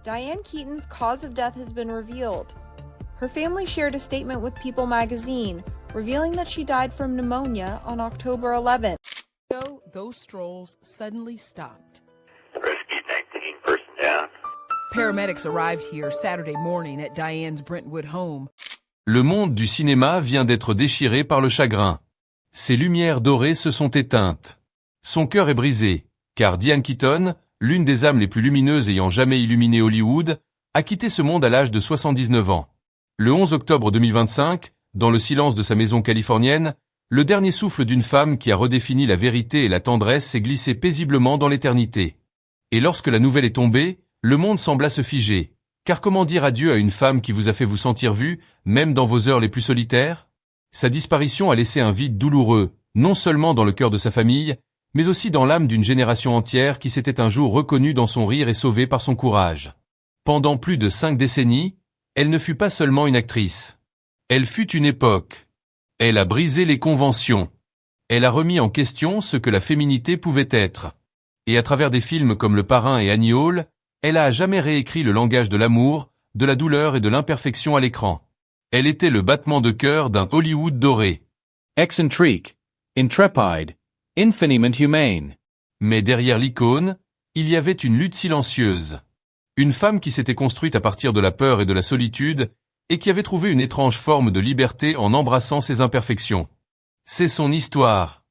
Diane Keaton's cause of death has been revealed. Her family shared a statement with People magazine, revealing that she died from pneumonia on October 11th. So those strolls suddenly stopped. Rescue 19, person down. Paramedics arrived here Saturday morning at Diane's Brentwood home. Le monde du cinéma vient d'être déchiré par le chagrin. Ses lumières dorées se sont éteintes. Son cœur est brisé, car Diane Keaton, l'une des âmes les plus lumineuses ayant jamais illuminé Hollywood, a quitté ce monde à l'âge de 79 ans. Le 11 octobre 2025, dans le silence de sa maison californienne, le dernier souffle d'une femme qui a redéfini la vérité et la tendresse s'est glissé paisiblement dans l'éternité. Et lorsque la nouvelle est tombée, le monde sembla se figer. Car comment dire adieu à une femme qui vous a fait vous sentir vu, même dans vos heures les plus solitaires? Sa disparition a laissé un vide douloureux, non seulement dans le cœur de sa famille, mais aussi dans l'âme d'une génération entière qui s'était un jour reconnue dans son rire et sauvée par son courage. Pendant plus de 5 décennies, elle ne fut pas seulement une actrice. Elle fut une époque. Elle a brisé les conventions. Elle a remis en question ce que la féminité pouvait être. Et à travers des films comme Le Parrain et Annie Hall, elle a à jamais réécrit le langage de l'amour, de la douleur et de l'imperfection à l'écran. Elle était le battement de cœur d'un Hollywood doré. Eccentrique, intrepide, infiniment humane. Mais derrière l'icône, il y avait une lutte silencieuse. Une femme qui s'était construite à partir de la peur et de la solitude, et qui avait trouvé une étrange forme de liberté en embrassant ses imperfections. C'est son histoire.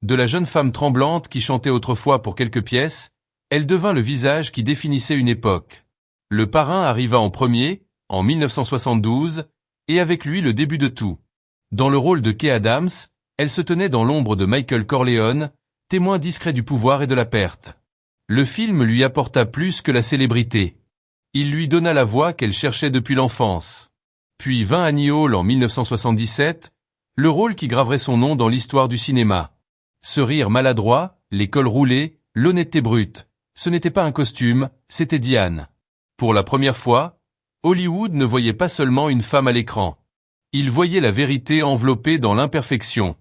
De la jeune femme tremblante qui chantait autrefois pour quelques pièces, elle devint le visage qui définissait une époque. Le Parrain arriva en premier, en 1972, et avec lui le début de tout. Dans le rôle de Kay Adams, elle se tenait dans l'ombre de Michael Corleone, témoin discret du pouvoir et de la perte. Le film lui apporta plus que la célébrité. Il lui donna la voix qu'elle cherchait depuis l'enfance. Puis vint Annie Hall en 1977, le rôle qui graverait son nom dans l'histoire du cinéma. Ce rire maladroit, les cols roulés, l'honnêteté brute. Ce n'était pas un costume, c'était Diane. Pour la première fois, Hollywood ne voyait pas seulement une femme à l'écran. Il voyait la vérité enveloppée dans l'imperfection.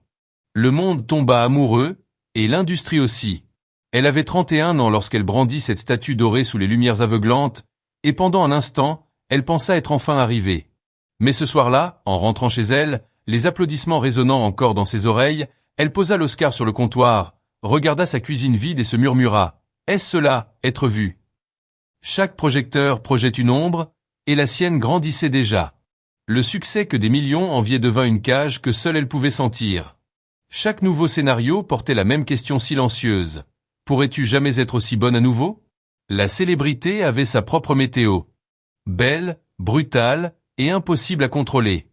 Le monde tomba amoureux, et l'industrie aussi. Elle avait 31 ans lorsqu'elle brandit cette statue dorée sous les lumières aveuglantes, et pendant un instant, elle pensa être enfin arrivée. Mais ce soir-là, en rentrant chez elle, les applaudissements résonnant encore dans ses oreilles, elle posa l'Oscar sur le comptoir, regarda sa cuisine vide et se murmura « Est-ce cela, être vue ?» Chaque projecteur projette une ombre, et la sienne grandissait déjà. Le succès que des millions enviaient devint une cage que seule elle pouvait sentir. Chaque nouveau scénario portait la même question silencieuse. Pourrais-tu jamais être aussi bonne à nouveau? La célébrité avait sa propre météo. Belle, brutale et impossible à contrôler.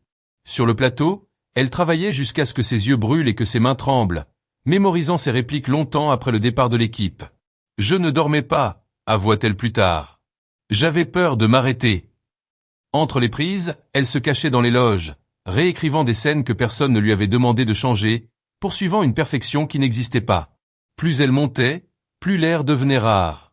Sur le plateau, elle travaillait jusqu'à ce que ses yeux brûlent et que ses mains tremblent, mémorisant ses répliques longtemps après le départ de l'équipe. « Je ne dormais pas », avoua-t-elle plus tard. « J'avais peur de m'arrêter. » Entre les prises, elle se cachait dans les loges, réécrivant des scènes que personne ne lui avait demandé de changer, poursuivant une perfection qui n'existait pas. Plus elle montait, plus l'air devenait rare.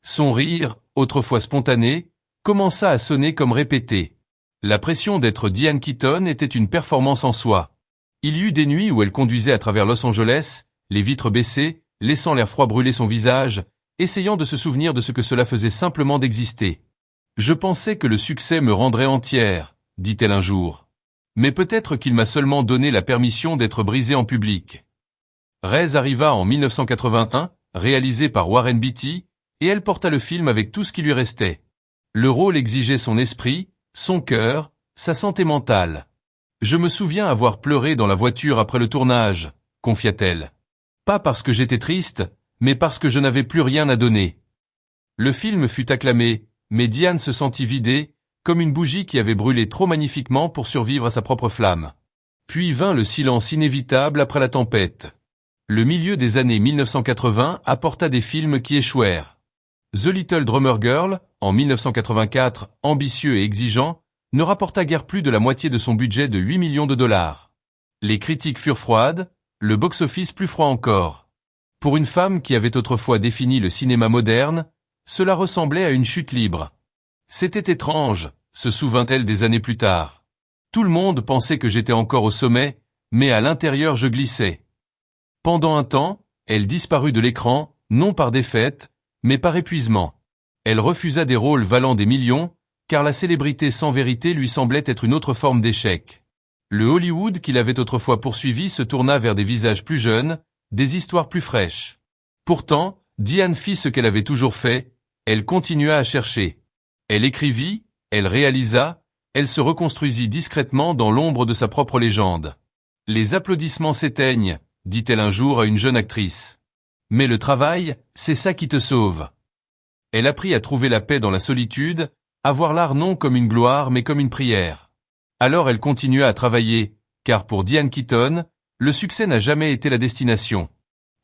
Son rire, autrefois spontané, commença à sonner comme répété. La pression d'être Diane Keaton était une performance en soi. Il y eut des nuits où elle conduisait à travers Los Angeles, les vitres baissées, laissant l'air froid brûler son visage, essayant de se souvenir de ce que cela faisait simplement d'exister. « Je pensais que le succès me rendrait entière », dit-elle un jour. Mais peut-être qu'il m'a seulement donné la permission d'être brisée en public. Rez arriva en 1981, réalisé par Warren Beatty, et elle porta le film avec tout ce qui lui restait. Le rôle exigeait son esprit, son cœur, sa santé mentale. « Je me souviens avoir pleuré dans la voiture après le tournage », confia-t-elle. « Pas parce que j'étais triste, mais parce que je n'avais plus rien à donner. » Le film fut acclamé, mais Diane se sentit vidée, comme une bougie qui avait brûlé trop magnifiquement pour survivre à sa propre flamme. Puis vint le silence inévitable après la tempête. Le milieu des années 1980 apporta des films qui échouèrent. The Little Drummer Girl, en 1984, ambitieux et exigeant, ne rapporta guère plus de la moitié de son budget de 8 millions de dollars. Les critiques furent froides, le box-office plus froid encore. Pour une femme qui avait autrefois défini le cinéma moderne, cela ressemblait à une chute libre. C'était étrange, se souvint-elle des années plus tard. Tout le monde pensait que j'étais encore au sommet, mais à l'intérieur je glissais. Pendant un temps, elle disparut de l'écran, non par défaite, mais par épuisement. Elle refusa des rôles valant des millions, car la célébrité sans vérité lui semblait être une autre forme d'échec. Le Hollywood qui l'avait autrefois poursuivi se tourna vers des visages plus jeunes, des histoires plus fraîches. Pourtant, Diane fit ce qu'elle avait toujours fait, elle continua à chercher. Elle écrivit, elle réalisa, elle se reconstruisit discrètement dans l'ombre de sa propre légende. Les applaudissements s'éteignent, dit-elle un jour à une jeune actrice. Mais le travail, c'est ça qui te sauve. Elle apprit à trouver la paix dans la solitude, à voir l'art non comme une gloire mais comme une prière. Alors elle continua à travailler, car pour Diane Keaton, le succès n'a jamais été la destination.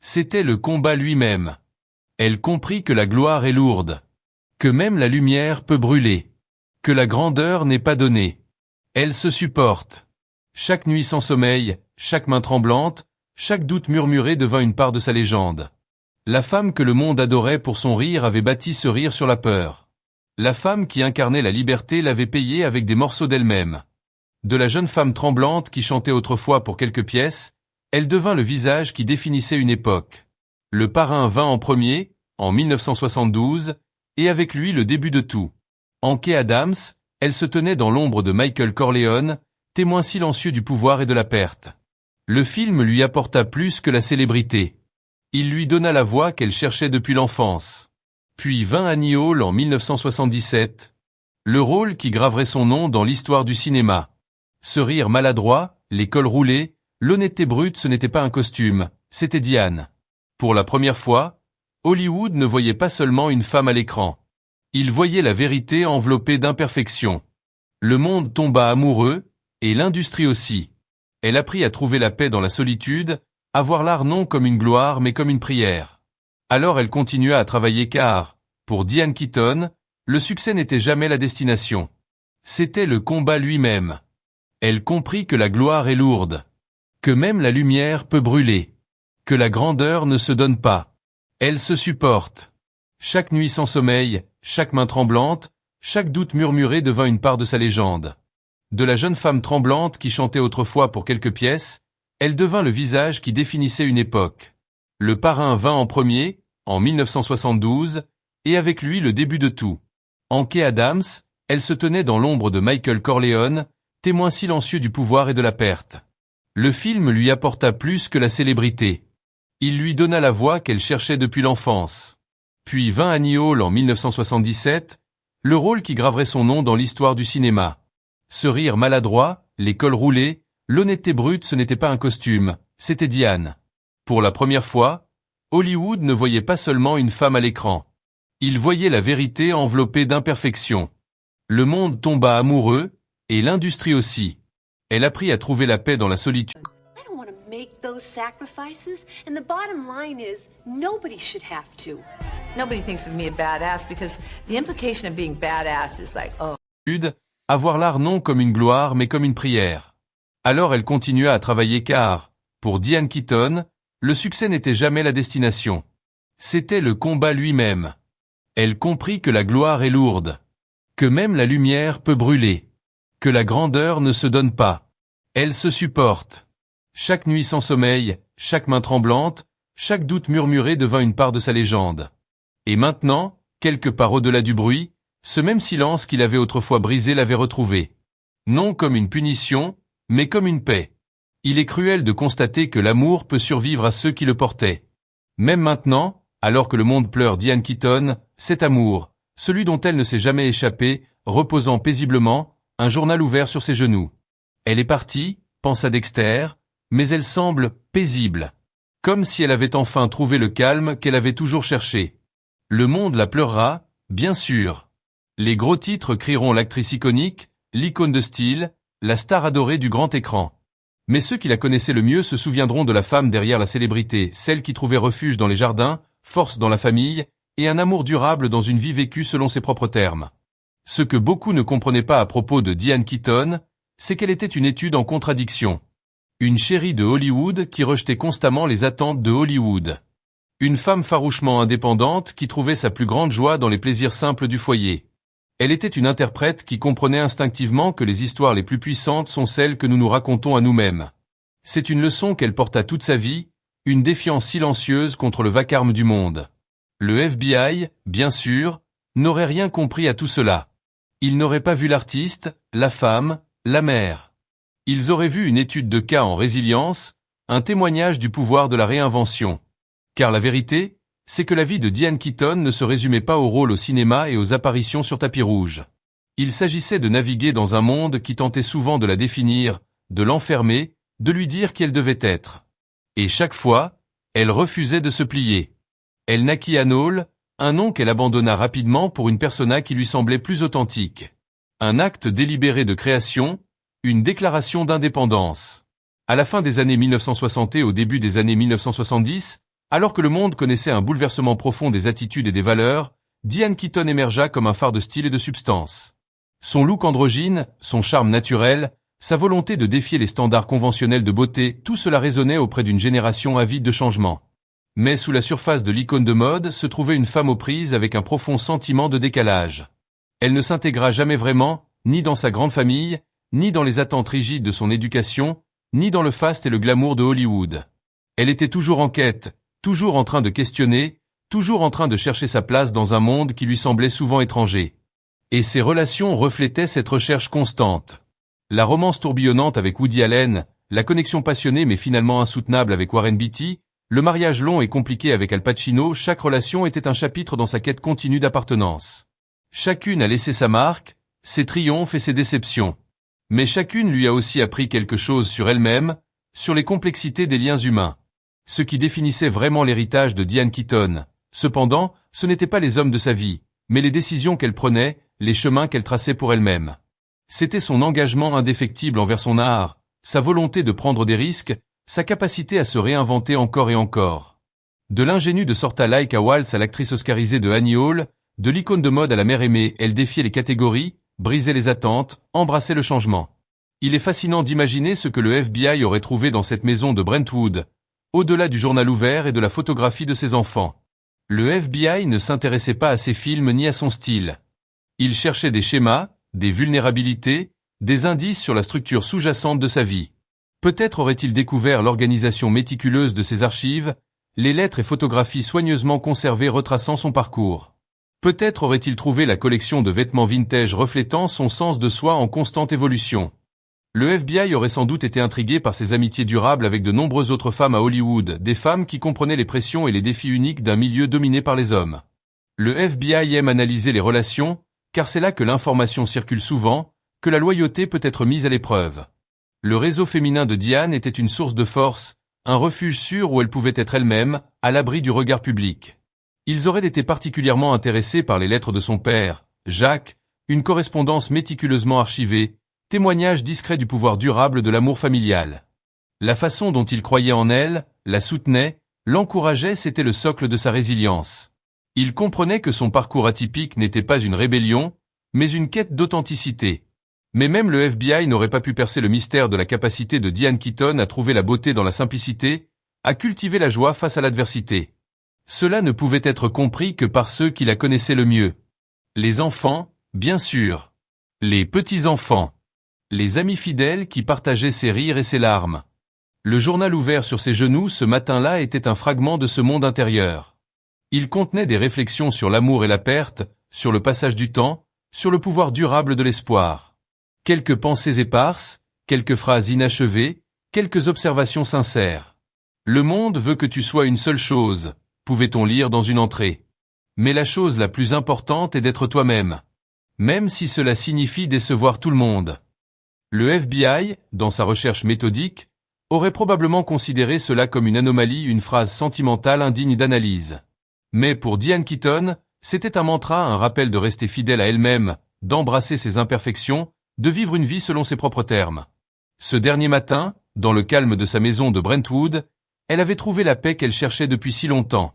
C'était le combat lui-même. Elle comprit que la gloire est lourde, que même la lumière peut brûler, que la grandeur n'est pas donnée. Elle se supporte. Chaque nuit sans sommeil, chaque main tremblante, chaque doute murmuré devint une part de sa légende. La femme que le monde adorait pour son rire avait bâti ce rire sur la peur. La femme qui incarnait la liberté l'avait payée avec des morceaux d'elle-même. De la jeune femme tremblante qui chantait autrefois pour quelques pièces, elle devint le visage qui définissait une époque. Le Parrain vint en premier, en 1972, et avec lui le début de tout. En Kay Adams, elle se tenait dans l'ombre de Michael Corleone, témoin silencieux du pouvoir et de la perte. Le film lui apporta plus que la célébrité. Il lui donna la voix qu'elle cherchait depuis l'enfance. Puis vint Annie Hall en 1977. Le rôle qui graverait son nom dans l'histoire du cinéma. Ce rire maladroit, les cols roulés, l'honnêteté brute, ce n'était pas un costume, c'était Diane. Pour la première fois, Hollywood ne voyait pas seulement une femme à l'écran. Il voyait la vérité enveloppée d'imperfections. Le monde tomba amoureux, et l'industrie aussi. Elle apprit à trouver la paix dans la solitude, à voir l'art non comme une gloire mais comme une prière. Alors elle continua à travailler car, pour Diane Keaton, le succès n'était jamais la destination. C'était le combat lui-même. Elle comprit que la gloire est lourde, que même la lumière peut brûler, que la grandeur ne se donne pas. Elle se supporte. Chaque nuit sans sommeil, chaque main tremblante, chaque doute murmuré devint une part de sa légende. De la jeune femme tremblante qui chantait autrefois pour quelques pièces, elle devint le visage qui définissait une époque. Le Parrain vint en premier, en 1972, et avec lui le début de tout. En Kay Adams, elle se tenait dans l'ombre de Michael Corleone, témoin silencieux du pouvoir et de la perte. Le film lui apporta plus que la célébrité. Il lui donna la voix qu'elle cherchait depuis l'enfance. Puis vint Annie Hall en 1977, le rôle qui graverait son nom dans l'histoire du cinéma. Ce rire maladroit, les cols roulés, l'honnêteté brute, ce n'était pas un costume, c'était Diane. Pour la première fois, Hollywood ne voyait pas seulement une femme à l'écran. Il voyait la vérité enveloppée d'imperfections. Le monde tomba amoureux, et l'industrie aussi. Elle apprit à trouver la paix dans la solitude. I don't want to make those sacrifices, and the bottom line is nobody should have to. Nobody thinks of me a badass because the implication of being badass is like, oh. À voir l'art non comme une gloire mais comme une prière. Alors elle continua à travailler car, pour Diane Keaton, le succès n'était jamais la destination. C'était le combat lui-même. Elle comprit que la gloire est lourde, que même la lumière peut brûler, que la grandeur ne se donne pas. Elle se supporte. Chaque nuit sans sommeil, chaque main tremblante, chaque doute murmuré devint une part de sa légende. Et maintenant, quelque part au-delà du bruit, ce même silence qu'il avait autrefois brisé l'avait retrouvé. Non comme une punition, mais comme une paix. Il est cruel de constater que l'amour peut survivre à ceux qui le portaient. Même maintenant, alors que le monde pleure Diane Keaton, cet amour, celui dont elle ne s'est jamais échappée, reposant paisiblement, un journal ouvert sur ses genoux. Elle est partie, pensa Dexter, mais elle semble paisible. Comme si elle avait enfin trouvé le calme qu'elle avait toujours cherché. Le monde la pleurera, bien sûr. Les gros titres crieront l'actrice iconique, l'icône de style, la star adorée du grand écran. Mais ceux qui la connaissaient le mieux se souviendront de la femme derrière la célébrité, celle qui trouvait refuge dans les jardins, force dans la famille, et un amour durable dans une vie vécue selon ses propres termes. Ce que beaucoup ne comprenaient pas à propos de Diane Keaton, c'est qu'elle était une étude en contradiction. Une chérie de Hollywood qui rejetait constamment les attentes de Hollywood. Une femme farouchement indépendante qui trouvait sa plus grande joie dans les plaisirs simples du foyer. Elle était une interprète qui comprenait instinctivement que les histoires les plus puissantes sont celles que nous nous racontons à nous-mêmes. C'est une leçon qu'elle porta toute sa vie, une défiance silencieuse contre le vacarme du monde. Le FBI, bien sûr, n'auraient rien compris à tout cela. Ils n'auraient pas vu l'artiste, la femme, la mère. Ils auraient vu une étude de cas en résilience, un témoignage du pouvoir de la réinvention. Car la vérité, c'est que la vie de Diane Keaton ne se résumait pas au rôle au cinéma et aux apparitions sur tapis rouge. Il s'agissait de naviguer dans un monde qui tentait souvent de la définir, de l'enfermer, de lui dire qui elle devait être. Et chaque fois, elle refusait de se plier. Elle naquit à Knowle, un nom qu'elle abandonna rapidement pour une persona qui lui semblait plus authentique. Un acte délibéré de création, une déclaration d'indépendance. À la fin des années 1960 et au début des années 1970, alors que le monde connaissait un bouleversement profond des attitudes et des valeurs, Diane Keaton émergea comme un phare de style et de substance. Son look androgyne, son charme naturel, sa volonté de défier les standards conventionnels de beauté, tout cela résonnait auprès d'une génération avide de changement. Mais sous la surface de l'icône de mode se trouvait une femme aux prises avec un profond sentiment de décalage. Elle ne s'intégra jamais vraiment, ni dans sa grande famille, ni dans les attentes rigides de son éducation, ni dans le faste et le glamour de Hollywood. Elle était toujours en quête, toujours en train de questionner, toujours en train de chercher sa place dans un monde qui lui semblait souvent étranger. Et ses relations reflétaient cette recherche constante. La romance tourbillonnante avec Woody Allen, la connexion passionnée mais finalement insoutenable avec Warren Beatty, le mariage long et compliqué avec Al Pacino, chaque relation était un chapitre dans sa quête continue d'appartenance. Chacune a laissé sa marque, ses triomphes et ses déceptions. Mais chacune lui a aussi appris quelque chose sur elle-même, sur les complexités des liens humains. Ce qui définissait vraiment l'héritage de Diane Keaton. Cependant, ce n'étaient pas les hommes de sa vie, mais les décisions qu'elle prenait, les chemins qu'elle traçait pour elle-même. C'était son engagement indéfectible envers son art, sa volonté de prendre des risques, sa capacité à se réinventer encore et encore. De l'ingénue de Sorta Like a Waltz à l'actrice oscarisée de Annie Hall, de l'icône de mode à la mère aimée, elle défiait les catégories, brisait les attentes, embrassait le changement. Il est fascinant d'imaginer ce que le FBI aurait trouvé dans cette maison de Brentwood, au-delà du journal ouvert et de la photographie de ses enfants. Le FBI ne s'intéressait pas à ses films ni à son style. Il cherchait des schémas, des vulnérabilités, des indices sur la structure sous-jacente de sa vie. Peut-être aurait-il découvert l'organisation méticuleuse de ses archives, les lettres et photographies soigneusement conservées retraçant son parcours. Peut-être aurait-il trouvé la collection de vêtements vintage reflétant son sens de soi en constante évolution. Le FBI aurait sans doute été intrigué par ses amitiés durables avec de nombreuses autres femmes à Hollywood, des femmes qui comprenaient les pressions et les défis uniques d'un milieu dominé par les hommes. Le FBI aime analyser les relations, car c'est là que l'information circule souvent, que la loyauté peut être mise à l'épreuve. Le réseau féminin de Diane était une source de force, un refuge sûr où elle pouvait être elle-même, à l'abri du regard public. Ils auraient été particulièrement intéressés par les lettres de son père, Jacques, une correspondance méticuleusement archivée, témoignage discret du pouvoir durable de l'amour familial. La façon dont il croyait en elle, la soutenait, l'encourageait, c'était le socle de sa résilience. Il comprenait que son parcours atypique n'était pas une rébellion, mais une quête d'authenticité. Mais même le FBI n'aurait pas pu percer le mystère de la capacité de Diane Keaton à trouver la beauté dans la simplicité, à cultiver la joie face à l'adversité. Cela ne pouvait être compris que par ceux qui la connaissaient le mieux. Les enfants, bien sûr. Les petits-enfants. Les amis fidèles qui partageaient ses rires et ses larmes. Le journal ouvert sur ses genoux ce matin-là était un fragment de ce monde intérieur. Il contenait des réflexions sur l'amour et la perte, sur le passage du temps, sur le pouvoir durable de l'espoir. Quelques pensées éparses, quelques phrases inachevées, quelques observations sincères. Le monde veut que tu sois une seule chose, pouvait-on lire dans une entrée. Mais la chose la plus importante est d'être toi-même. Même si cela signifie décevoir tout le monde. Le FBI, dans sa recherche méthodique, aurait probablement considéré cela comme une anomalie, une phrase sentimentale indigne d'analyse. Mais pour Diane Keaton, c'était un mantra, un rappel de rester fidèle à elle-même, d'embrasser ses imperfections, de vivre une vie selon ses propres termes. Ce dernier matin, dans le calme de sa maison de Brentwood, elle avait trouvé la paix qu'elle cherchait depuis si longtemps.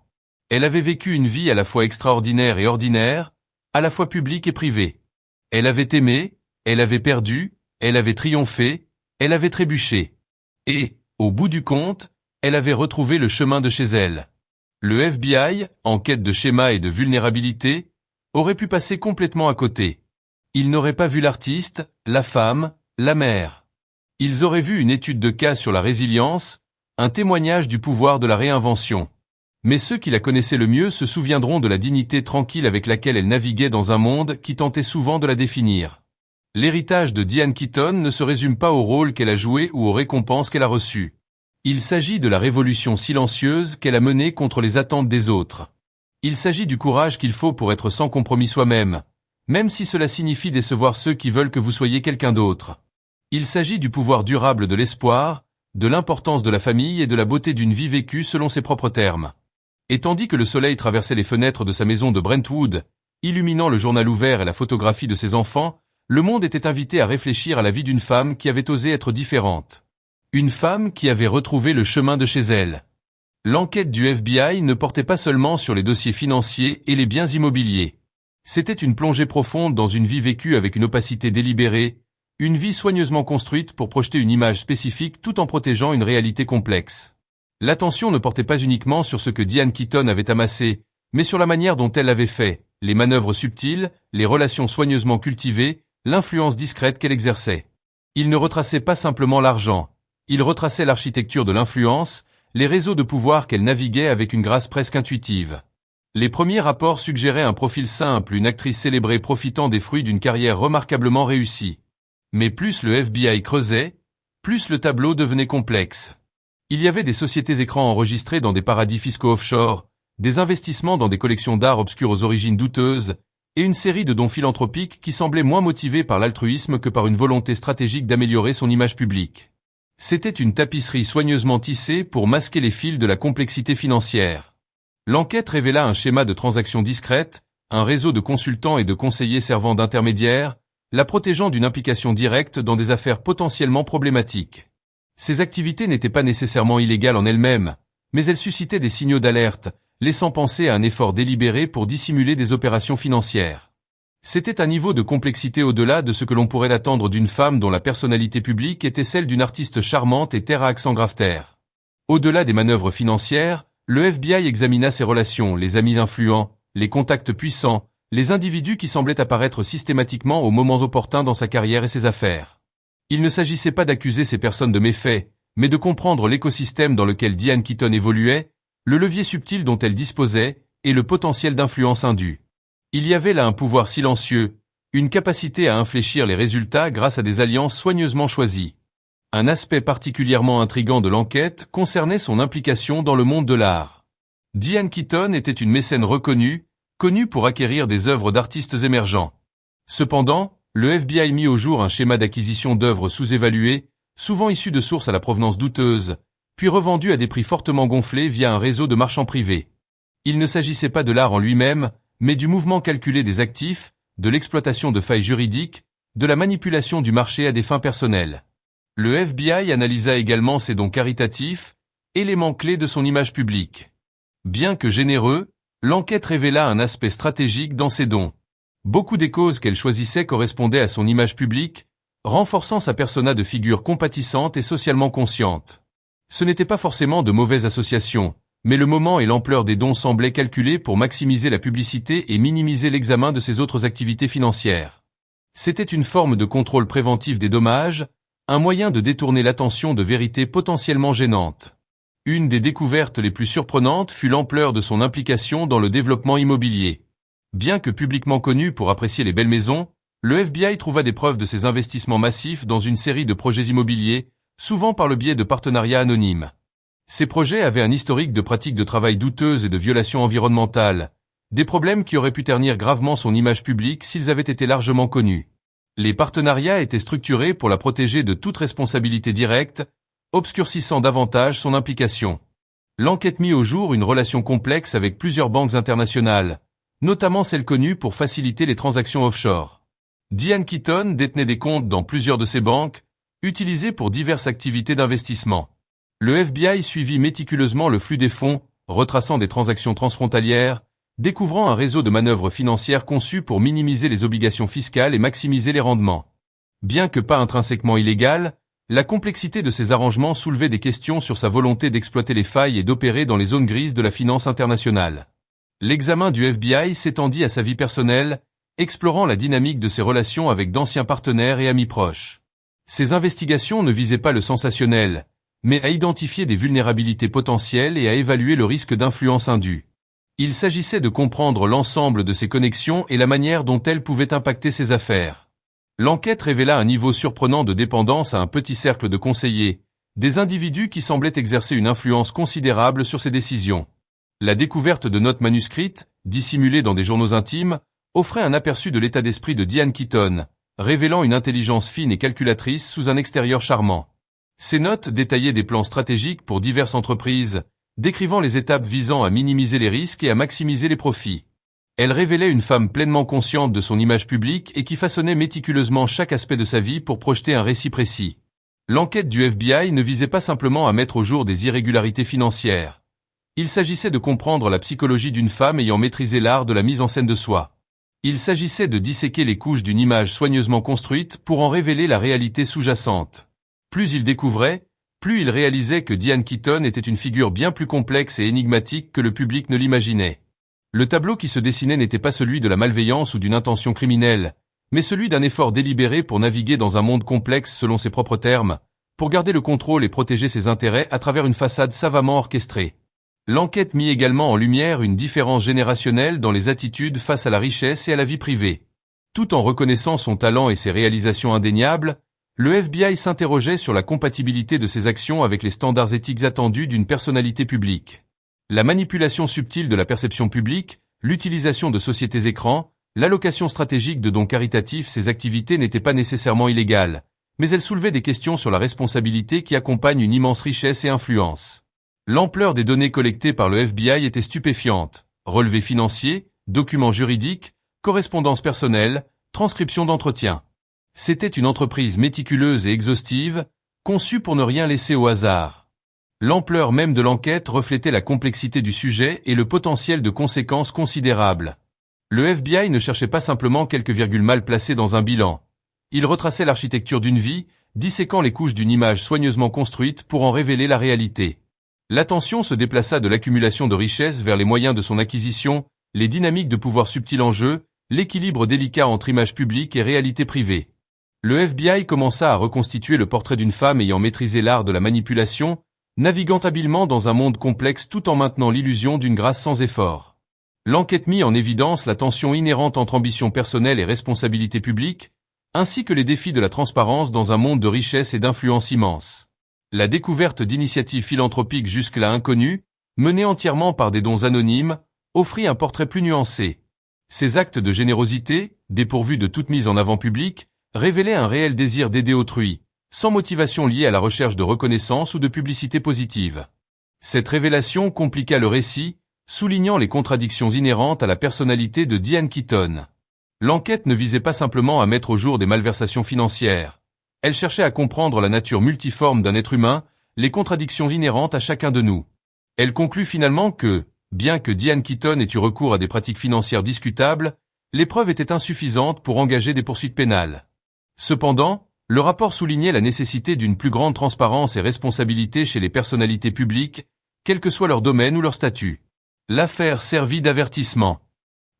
Elle avait vécu une vie à la fois extraordinaire et ordinaire, à la fois publique et privée. Elle avait aimé, elle avait perdu, elle avait triomphé, elle avait trébuché. Et, au bout du compte, elle avait retrouvé le chemin de chez elle. Le FBI, en quête de schémas et de vulnérabilité, aurait pu passer complètement à côté. Ils n'auraient pas vu l'artiste, la femme, la mère. Ils auraient vu une étude de cas sur la résilience, un témoignage du pouvoir de la réinvention. Mais ceux qui la connaissaient le mieux se souviendront de la dignité tranquille avec laquelle elle naviguait dans un monde qui tentait souvent de la définir. L'héritage de Diane Keaton ne se résume pas au rôle qu'elle a joué ou aux récompenses qu'elle a reçues. Il s'agit de la révolution silencieuse qu'elle a menée contre les attentes des autres. Il s'agit du courage qu'il faut pour être sans compromis soi-même, même si cela signifie décevoir ceux qui veulent que vous soyez quelqu'un d'autre. Il s'agit du pouvoir durable de l'espoir, de l'importance de la famille et de la beauté d'une vie vécue selon ses propres termes. Et tandis que le soleil traversait les fenêtres de sa maison de Brentwood, illuminant le journal ouvert et la photographie de ses enfants, le monde était invité à réfléchir à la vie d'une femme qui avait osé être différente. Une femme qui avait retrouvé le chemin de chez elle. L'enquête du FBI ne portait pas seulement sur les dossiers financiers et les biens immobiliers. C'était une plongée profonde dans une vie vécue avec une opacité délibérée, une vie soigneusement construite pour projeter une image spécifique tout en protégeant une réalité complexe. L'attention ne portait pas uniquement sur ce que Diane Keaton avait amassé, mais sur la manière dont elle l'avait fait, les manœuvres subtiles, les relations soigneusement cultivées, l'influence discrète qu'elle exerçait. Il ne retraçait pas simplement l'argent, il retraçait l'architecture de l'influence, les réseaux de pouvoir qu'elle naviguait avec une grâce presque intuitive. Les premiers rapports suggéraient un profil simple, une actrice célébrée profitant des fruits d'une carrière remarquablement réussie. Mais plus le FBI creusait, plus le tableau devenait complexe. Il y avait des sociétés écrans enregistrées dans des paradis fiscaux offshore, des investissements dans des collections d'art obscures aux origines douteuses, et une série de dons philanthropiques qui semblaient moins motivés par l'altruisme que par une volonté stratégique d'améliorer son image publique. C'était une tapisserie soigneusement tissée pour masquer les fils de la complexité financière. L'enquête révéla un schéma de transactions discrètes, un réseau de consultants et de conseillers servant d'intermédiaires, la protégeant d'une implication directe dans des affaires potentiellement problématiques. Ces activités n'étaient pas nécessairement illégales en elles-mêmes, mais elles suscitaient des signaux d'alerte, laissant penser à un effort délibéré pour dissimuler des opérations financières. C'était un niveau de complexité au-delà de ce que l'on pourrait attendre d'une femme dont la personnalité publique était celle d'une artiste charmante et terre à accent grave-terre. Au-delà des manœuvres financières, le FBI examina ses relations, les amis influents, les contacts puissants, les individus qui semblaient apparaître systématiquement aux moments opportuns dans sa carrière et ses affaires. Il ne s'agissait pas d'accuser ces personnes de méfaits, mais de comprendre l'écosystème dans lequel Diane Keaton évoluait, le levier subtil dont elle disposait, et le potentiel d'influence indue. Il y avait là un pouvoir silencieux, une capacité à infléchir les résultats grâce à des alliances soigneusement choisies. Un aspect particulièrement intrigant de l'enquête concernait son implication dans le monde de l'art. Diane Keaton était une mécène reconnue, connue pour acquérir des œuvres d'artistes émergents. Cependant, le FBI mit au jour un schéma d'acquisition d'œuvres sous-évaluées, souvent issues de sources à la provenance douteuse, puis revendues à des prix fortement gonflés via un réseau de marchands privés. Il ne s'agissait pas de l'art en lui-même, mais du mouvement calculé des actifs, de l'exploitation de failles juridiques, de la manipulation du marché à des fins personnelles. Le FBI analysa également ses dons caritatifs, élément clé de son image publique. Bien que généreux, l'enquête révéla un aspect stratégique dans ses dons. Beaucoup des causes qu'elle choisissait correspondaient à son image publique, renforçant sa persona de figure compatissante et socialement consciente. Ce n'était pas forcément de mauvaises associations, mais le moment et l'ampleur des dons semblaient calculés pour maximiser la publicité et minimiser l'examen de ses autres activités financières. C'était une forme de contrôle préventif des dommages, un moyen de détourner l'attention de vérités potentiellement gênantes. Une des découvertes les plus surprenantes fut l'ampleur de son implication dans le développement immobilier. Bien que publiquement connu pour apprécier les belles maisons, le FBI trouva des preuves de ses investissements massifs dans une série de projets immobiliers, souvent par le biais de partenariats anonymes. Ces projets avaient un historique de pratiques de travail douteuses et de violations environnementales, des problèmes qui auraient pu ternir gravement son image publique s'ils avaient été largement connus. Les partenariats étaient structurés pour la protéger de toute responsabilité directe, obscurcissant davantage son implication. L'enquête mit au jour une relation complexe avec plusieurs banques internationales, notamment celles connues pour faciliter les transactions offshore. Diane Keaton détenait des comptes dans plusieurs de ces banques, utilisées pour diverses activités d'investissement. Le FBI suivit méticuleusement le flux des fonds, retraçant des transactions transfrontalières, découvrant un réseau de manœuvres financières conçues pour minimiser les obligations fiscales et maximiser les rendements. Bien que pas intrinsèquement illégal, la complexité de ces arrangements soulevait des questions sur sa volonté d'exploiter les failles et d'opérer dans les zones grises de la finance internationale. L'examen du FBI s'étendit à sa vie personnelle, explorant la dynamique de ses relations avec d'anciens partenaires et amis proches. Ces investigations ne visaient pas le sensationnel, mais à identifier des vulnérabilités potentielles et à évaluer le risque d'influence indue. Il s'agissait de comprendre l'ensemble de ces connexions et la manière dont elles pouvaient impacter ses affaires. L'enquête révéla un niveau surprenant de dépendance à un petit cercle de conseillers, des individus qui semblaient exercer une influence considérable sur ses décisions. La découverte de notes manuscrites, dissimulées dans des journaux intimes, offrait un aperçu de l'état d'esprit de Diane Keaton, révélant une intelligence fine et calculatrice sous un extérieur charmant. Ces notes détaillaient des plans stratégiques pour diverses entreprises, décrivant les étapes visant à minimiser les risques et à maximiser les profits. Elle révélait une femme pleinement consciente de son image publique et qui façonnait méticuleusement chaque aspect de sa vie pour projeter un récit précis. L'enquête du FBI ne visait pas simplement à mettre au jour des irrégularités financières. Il s'agissait de comprendre la psychologie d'une femme ayant maîtrisé l'art de la mise en scène de soi. Il s'agissait de disséquer les couches d'une image soigneusement construite pour en révéler la réalité sous-jacente. Plus il découvrait, plus il réalisait que Diane Keaton était une figure bien plus complexe et énigmatique que le public ne l'imaginait. Le tableau qui se dessinait n'était pas celui de la malveillance ou d'une intention criminelle, mais celui d'un effort délibéré pour naviguer dans un monde complexe selon ses propres termes, pour garder le contrôle et protéger ses intérêts à travers une façade savamment orchestrée. L'enquête mit également en lumière une différence générationnelle dans les attitudes face à la richesse et à la vie privée. Tout en reconnaissant son talent et ses réalisations indéniables, le FBI s'interrogeait sur la compatibilité de ses actions avec les standards éthiques attendus d'une personnalité publique. La manipulation subtile de la perception publique, l'utilisation de sociétés écrans, l'allocation stratégique de dons caritatifs, ces activités n'étaient pas nécessairement illégales, mais elles soulevaient des questions sur la responsabilité qui accompagne une immense richesse et influence. L'ampleur des données collectées par le FBI était stupéfiante. Relevés financiers, documents juridiques, correspondances personnelles, transcriptions d'entretiens. C'était une entreprise méticuleuse et exhaustive, conçue pour ne rien laisser au hasard. L'ampleur même de l'enquête reflétait la complexité du sujet et le potentiel de conséquences considérables. Le FBI ne cherchait pas simplement quelques virgules mal placées dans un bilan. Il retraçait l'architecture d'une vie, disséquant les couches d'une image soigneusement construite pour en révéler la réalité. L'attention se déplaça de l'accumulation de richesses vers les moyens de son acquisition, les dynamiques de pouvoir subtiles en jeu, l'équilibre délicat entre image publique et réalité privée. Le FBI commença à reconstituer le portrait d'une femme ayant maîtrisé l'art de la manipulation, naviguant habilement dans un monde complexe tout en maintenant l'illusion d'une grâce sans effort. L'enquête mit en évidence la tension inhérente entre ambition personnelle et responsabilité publique, ainsi que les défis de la transparence dans un monde de richesse et d'influence immense. La découverte d'initiatives philanthropiques jusque-là inconnues, menées entièrement par des dons anonymes, offrit un portrait plus nuancé. Ces actes de générosité, dépourvus de toute mise en avant publique, révélaient un réel désir d'aider autrui, sans motivation liée à la recherche de reconnaissance ou de publicité positive. Cette révélation compliqua le récit, soulignant les contradictions inhérentes à la personnalité de Diane Keaton. L'enquête ne visait pas simplement à mettre au jour des malversations financières. Elle cherchait à comprendre la nature multiforme d'un être humain, les contradictions inhérentes à chacun de nous. Elle conclut finalement que, bien que Diane Keaton ait eu recours à des pratiques financières discutables, les preuves étaient insuffisantes pour engager des poursuites pénales. Cependant, le rapport soulignait la nécessité d'une plus grande transparence et responsabilité chez les personnalités publiques, quel que soit leur domaine ou leur statut. L'affaire servit d'avertissement.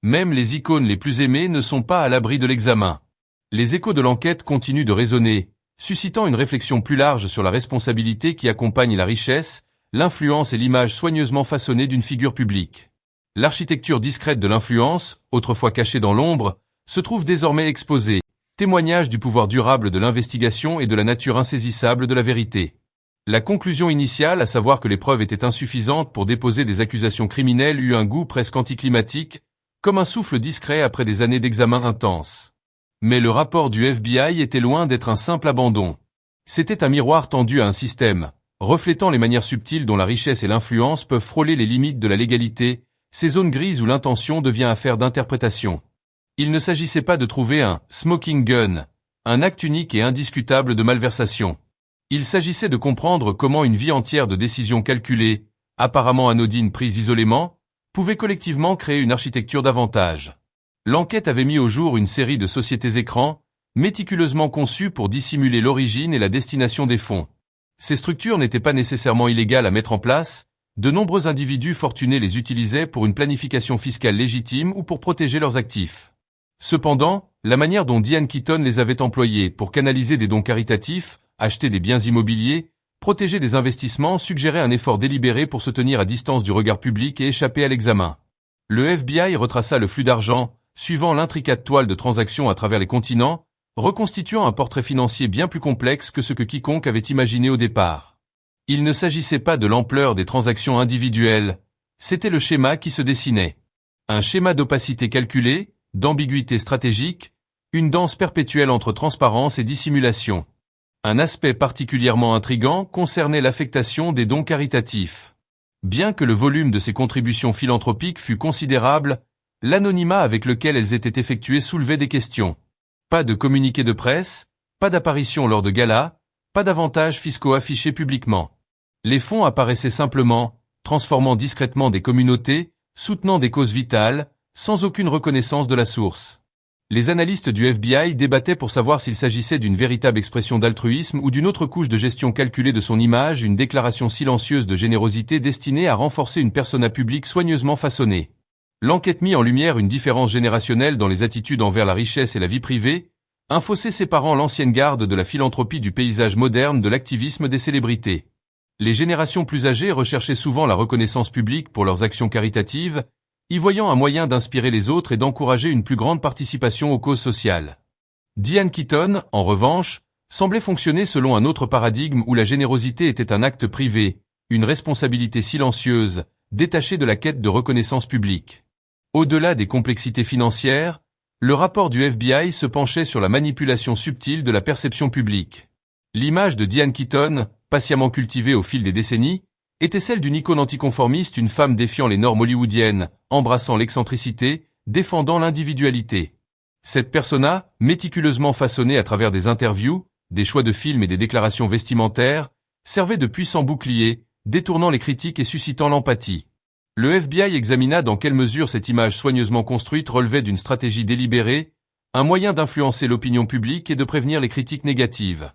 Même les icônes les plus aimées ne sont pas à l'abri de l'examen. Les échos de l'enquête continuent de résonner, suscitant une réflexion plus large sur la responsabilité qui accompagne la richesse, l'influence et l'image soigneusement façonnée d'une figure publique. L'architecture discrète de l'influence, autrefois cachée dans l'ombre, se trouve désormais exposée, témoignage du pouvoir durable de l'investigation et de la nature insaisissable de la vérité. La conclusion initiale, à savoir que les preuves étaient insuffisantes pour déposer des accusations criminelles, eut un goût presque anticlimatique, comme un souffle discret après des années d'examen intense. Mais le rapport du FBI était loin d'être un simple abandon. C'était un miroir tendu à un système, reflétant les manières subtiles dont la richesse et l'influence peuvent frôler les limites de la légalité, ces zones grises où l'intention devient affaire d'interprétation. Il ne s'agissait pas de trouver un « smoking gun », un acte unique et indiscutable de malversation. Il s'agissait de comprendre comment une vie entière de décisions calculées, apparemment anodines prises isolément, pouvait collectivement créer une architecture d'avantages. L'enquête avait mis au jour une série de sociétés écrans, méticuleusement conçues pour dissimuler l'origine et la destination des fonds. Ces structures n'étaient pas nécessairement illégales à mettre en place, de nombreux individus fortunés les utilisaient pour une planification fiscale légitime ou pour protéger leurs actifs. Cependant, la manière dont Diane Keaton les avait employés pour canaliser des dons caritatifs, acheter des biens immobiliers, protéger des investissements suggérait un effort délibéré pour se tenir à distance du regard public et échapper à l'examen. Le FBI retraça le flux d'argent, suivant l'intricate toile de transactions à travers les continents, reconstituant un portrait financier bien plus complexe que ce que quiconque avait imaginé au départ. Il ne s'agissait pas de l'ampleur des transactions individuelles, c'était le schéma qui se dessinait. Un schéma d'opacité calculée, d'ambiguïté stratégique, une danse perpétuelle entre transparence et dissimulation. Un aspect particulièrement intrigant concernait l'affectation des dons caritatifs. Bien que le volume de ces contributions philanthropiques fût considérable, l'anonymat avec lequel elles étaient effectuées soulevait des questions. Pas de communiqué de presse, pas d'apparition lors de galas, pas d'avantages fiscaux affichés publiquement. Les fonds apparaissaient simplement, transformant discrètement des communautés, soutenant des causes vitales, sans aucune reconnaissance de la source. Les analystes du FBI débattaient pour savoir s'il s'agissait d'une véritable expression d'altruisme ou d'une autre couche de gestion calculée de son image, une déclaration silencieuse de générosité destinée à renforcer une persona publique soigneusement façonnée. L'enquête mit en lumière une différence générationnelle dans les attitudes envers la richesse et la vie privée, un fossé séparant l'ancienne garde de la philanthropie du paysage moderne de l'activisme des célébrités. Les générations plus âgées recherchaient souvent la reconnaissance publique pour leurs actions caritatives, y voyant un moyen d'inspirer les autres et d'encourager une plus grande participation aux causes sociales. Diane Keaton, en revanche, semblait fonctionner selon un autre paradigme où la générosité était un acte privé, une responsabilité silencieuse, détachée de la quête de reconnaissance publique. Au-delà des complexités financières, le rapport du FBI se penchait sur la manipulation subtile de la perception publique. L'image de Diane Keaton, patiemment cultivée au fil des décennies, était celle d'une icône anticonformiste, une femme défiant les normes hollywoodiennes, embrassant l'excentricité, défendant l'individualité. Cette persona, méticuleusement façonnée à travers des interviews, des choix de films et des déclarations vestimentaires, servait de puissant bouclier, détournant les critiques et suscitant l'empathie. Le FBI examina dans quelle mesure cette image soigneusement construite relevait d'une stratégie délibérée, un moyen d'influencer l'opinion publique et de prévenir les critiques négatives.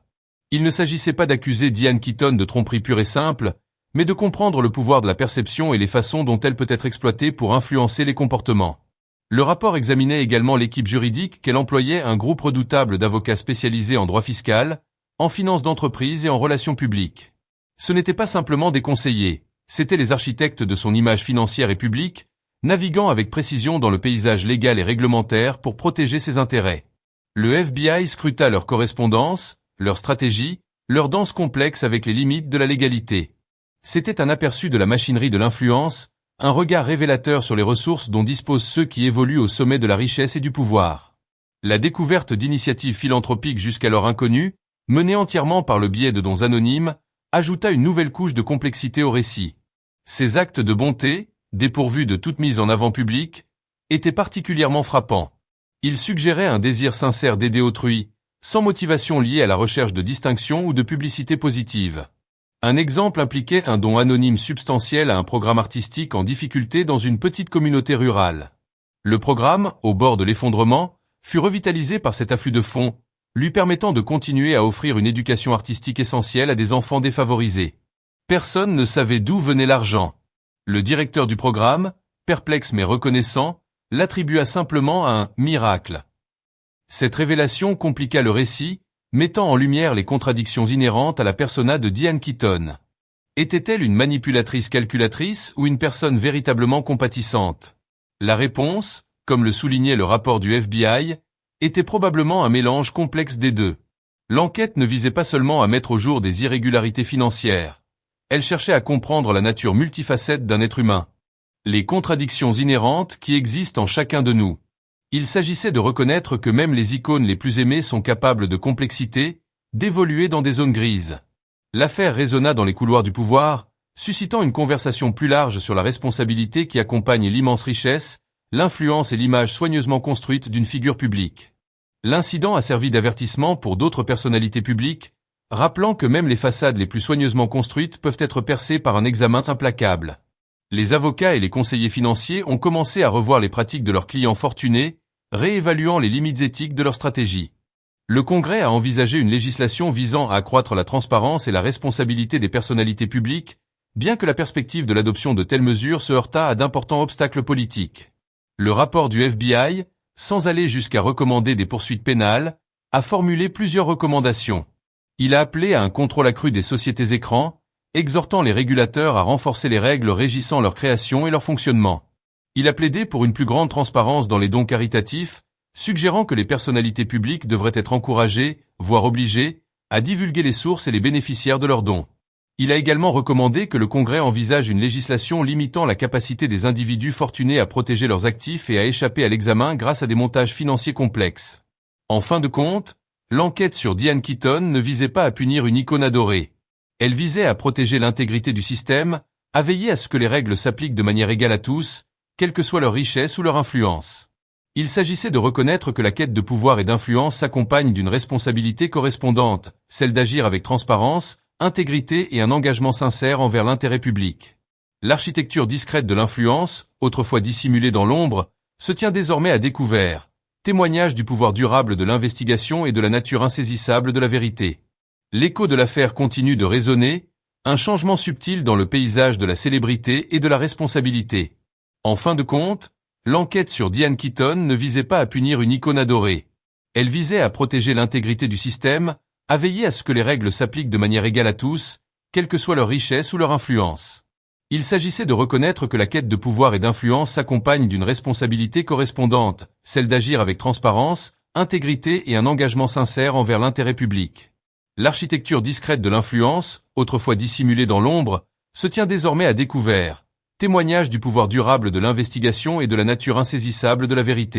Il ne s'agissait pas d'accuser Diane Keaton de tromperie pure et simple, mais de comprendre le pouvoir de la perception et les façons dont elle peut être exploitée pour influencer les comportements. Le rapport examinait également l'équipe juridique qu'elle employait, un groupe redoutable d'avocats spécialisés en droit fiscal, en finance d'entreprise et en relations publiques. Ce n'étaient pas simplement des conseillers, c'étaient les architectes de son image financière et publique, naviguant avec précision dans le paysage légal et réglementaire pour protéger ses intérêts. Le FBI scruta leur correspondance, leur stratégie, leur danse complexe avec les limites de la légalité. C'était un aperçu de la machinerie de l'influence, un regard révélateur sur les ressources dont disposent ceux qui évoluent au sommet de la richesse et du pouvoir. La découverte d'initiatives philanthropiques jusqu'alors inconnues, menées entièrement par le biais de dons anonymes, ajouta une nouvelle couche de complexité au récit. Ces actes de bonté, dépourvus de toute mise en avant publique, étaient particulièrement frappants. Ils suggéraient un désir sincère d'aider autrui, sans motivation liée à la recherche de distinction ou de publicité positive. Un exemple impliquait un don anonyme substantiel à un programme artistique en difficulté dans une petite communauté rurale. Le programme, au bord de l'effondrement, fut revitalisé par cet afflux de fonds, lui permettant de continuer à offrir une éducation artistique essentielle à des enfants défavorisés. Personne ne savait d'où venait l'argent. Le directeur du programme, perplexe mais reconnaissant, l'attribua simplement à un « miracle ». Cette révélation compliqua le récit, mettant en lumière les contradictions inhérentes à la persona de Diane Keaton. Était-elle une manipulatrice calculatrice ou une personne véritablement compatissante? La réponse, comme le soulignait le rapport du FBI, était probablement un mélange complexe des deux. L'enquête ne visait pas seulement à mettre au jour des irrégularités financières. Elle cherchait à comprendre la nature multifacette d'un être humain. Les contradictions inhérentes qui existent en chacun de nous. Il s'agissait de reconnaître que même les icônes les plus aimées sont capables de complexité, d'évoluer dans des zones grises. L'affaire résonna dans les couloirs du pouvoir, suscitant une conversation plus large sur la responsabilité qui accompagne l'immense richesse, l'influence et l'image soigneusement construite d'une figure publique. L'incident a servi d'avertissement pour d'autres personnalités publiques, rappelant que même les façades les plus soigneusement construites peuvent être percées par un examen implacable. Les avocats et les conseillers financiers ont commencé à revoir les pratiques de leurs clients fortunés, réévaluant les limites éthiques de leur stratégie. Le Congrès a envisagé une législation visant à accroître la transparence et la responsabilité des personnalités publiques, bien que la perspective de l'adoption de telles mesures se heurtât à d'importants obstacles politiques. Le rapport du FBI, sans aller jusqu'à recommander des poursuites pénales, a formulé plusieurs recommandations. Il a appelé à un contrôle accru des sociétés écrans, exhortant les régulateurs à renforcer les règles régissant leur création et leur fonctionnement. Il a plaidé pour une plus grande transparence dans les dons caritatifs, suggérant que les personnalités publiques devraient être encouragées, voire obligées, à divulguer les sources et les bénéficiaires de leurs dons. Il a également recommandé que le Congrès envisage une législation limitant la capacité des individus fortunés à protéger leurs actifs et à échapper à l'examen grâce à des montages financiers complexes. En fin de compte, l'enquête sur Diane Keaton ne visait pas à punir une icône adorée. Elle visait à protéger l'intégrité du système, à veiller à ce que les règles s'appliquent de manière égale à tous, quelle que soit leur richesse ou leur influence. Il s'agissait de reconnaître que la quête de pouvoir et d'influence s'accompagne d'une responsabilité correspondante, celle d'agir avec transparence, intégrité et un engagement sincère envers l'intérêt public. L'architecture discrète de l'influence, autrefois dissimulée dans l'ombre, se tient désormais à découvert, témoignage du pouvoir durable de l'investigation et de la nature insaisissable de la vérité. L'écho de l'affaire continue de résonner, un changement subtil dans le paysage de la célébrité et de la responsabilité. En fin de compte, l'enquête sur Diane Keaton ne visait pas à punir une icône adorée. Elle visait à protéger l'intégrité du système, à veiller à ce que les règles s'appliquent de manière égale à tous, quelle que soit leur richesse ou leur influence. Il s'agissait de reconnaître que la quête de pouvoir et d'influence s'accompagne d'une responsabilité correspondante, celle d'agir avec transparence, intégrité et un engagement sincère envers l'intérêt public. L'architecture discrète de l'influence, autrefois dissimulée dans l'ombre, se tient désormais à découvert, témoignage du pouvoir durable de l'investigation et de la nature insaisissable de la vérité.